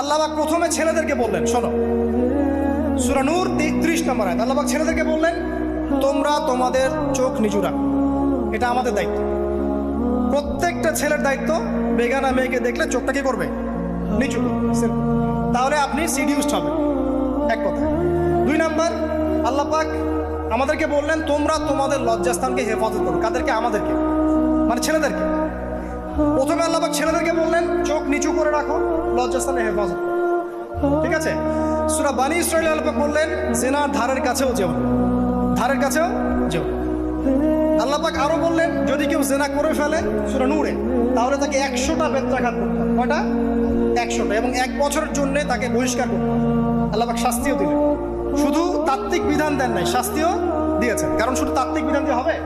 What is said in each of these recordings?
আল্লাহ পাক প্রথমে ছেলেদেরকে বললেন, শোনো, সূরা নূর 30 নম্বর আয়াত। আল্লাহ পাক ছেলেদেরকে বললেন, তোমরা তোমাদের চোখ নিচু রাখো, এটা আমাদের দায়িত্ব। প্রত্যেকটা ছেলের দায়িত্ব বেগানা মেয়েকে দেখলে চোখটা কি করবে? নিচু করবে। তাহলে আপনি সিডিউসড হবেন, এক কথা। 2 নাম্বার, আল্লাহ পাক আমাদেরকে বললেন, তোমরা তোমাদের লজ্জাস্থানকে হেফাজত করো। কাদেরকে? আমাদেরকে, মানে ছেলেদেরকে। প্রথমে আল্লাহ পাক ছেলেদেরকে বললেন, চোখ নিচু করে রাখো, লজ্জাস্থানে হেফাজত করো। ঠিক আছে? সূরা বানী ইসরাঈল আল্লাহ পাক বললেন, জিনার ধারের কাছেও যেও না, ধারের কাছেও যেও। আল্লাহ পাক আরো বললেন, যদি কেউ জিনা করে ফেলে, সূরা নূরে, তাহলে তাকে 100টা বেত্রাঘাত করতে হবে। কয়টা? 100টা, এবং 1 বছরের জন্য তাকে বহিষ্কার করতে হবে। আল্লাহ পাক শাস্তিও দিলেন, শুধু তাত্ত্বিক বিধান দেন নাই, শাস্তিও দিয়েছেন। কারণ শুধু তাত্ত্বিক বিধান দিয়ে হবে?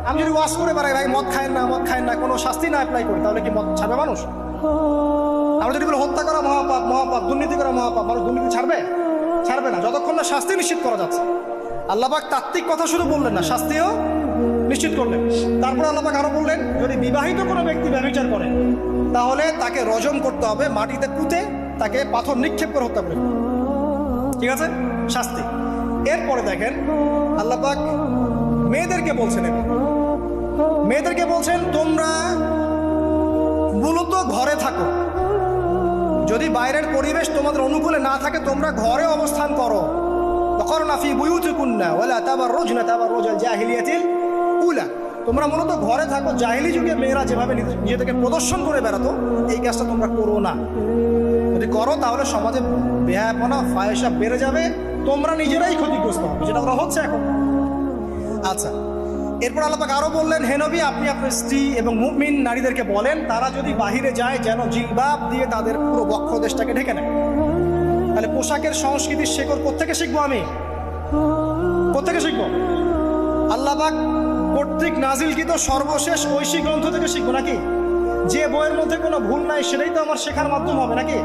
আমি যদি ওয়াজ করে বেড়াই, ভাই মদ খায় না, মদ খায় না, কোনো শাস্তি না অ্যাপ্লাই করি, তাহলে কি মদ ছাড়বে মানুষ? আমরা যদি বলি হত্যা করা মহাপাপ, মহাপাপ, দুর্নীতি করা মহাপাপ, মানুষ দুর্নীতি ছাড়বে? ছাড়বে না, যতক্ষণ না শাস্তি নিশ্চিত করা যাচ্ছে। আল্লাহ পাক তাত্ত্বিক কথা শুধু বললেন না, শাস্তিও নিশ্চিত করলেন। তারপর আল্লাহ পাক আরো বললেন, যদি বিবাহিত কোনো ব্যক্তি ব্যভিচার করে, তাহলে তাকে রজম করতে হবে, মাটিতে পুঁতে তাকে পাথর নিক্ষেপ করে হত্যা করে। ঠিক আছে? শাস্তি। এরপরে দেখেন আল্লাহ পাক মেয়েদেরকে বলছেন, মেয়েদেরকে বলছেন, তোমরা মূলত ঘরে থাকো, যদি বাইরের পরিবেশ তোমাদের অনুকূলে না থাকে, তোমরা ঘরে অবস্থান করো। ওয়াকরনা ফি বুয়ুতিকুন্না ওয়ালা তাবাররুজনা তাবাররুজাল জাহিলিয়াতিল উলা। তোমরা মূলত ঘরে থাকো। জাহিলি যুগে মেয়েরা যেভাবে নিজেদেরকে প্রদর্শন করে বেড়াতো, এই কাজটা তোমরা করো না। যদি করো তাহলে সমাজে বেহায়াপনা, ফায়সা বেড়ে যাবে, তোমরা নিজেরাই ক্ষতিগ্রস্ত হবে, যেটা ওরা হচ্ছে এখন। আচ্ছা, এরপর আল্লাহ পাক আরো বললেন, হে নবী, আপনি আপনার স্ত্রী এবং মুমিন নারীদেরকে বলেন, তারা যদি বাহিরে যায় যেন জিলবাব দিয়ে তাদের পুরো বক্ষ দেশটাকে ঢেকে নেয়। তাহলে পোশাকের সংস্কৃতির শেকড় কোত্থেকে শিখবো? আমি কোত্থেকে শিখবো? আল্লাহ পাক কর্তৃক নাজিলকৃত সর্বশেষ ঐশী গ্রন্থ থেকে শিখবো নাকি? যে বইয়ের মধ্যে কোনো ভুল নাই সেটাই তো আমার শেখার মাধ্যম হবে নাকি?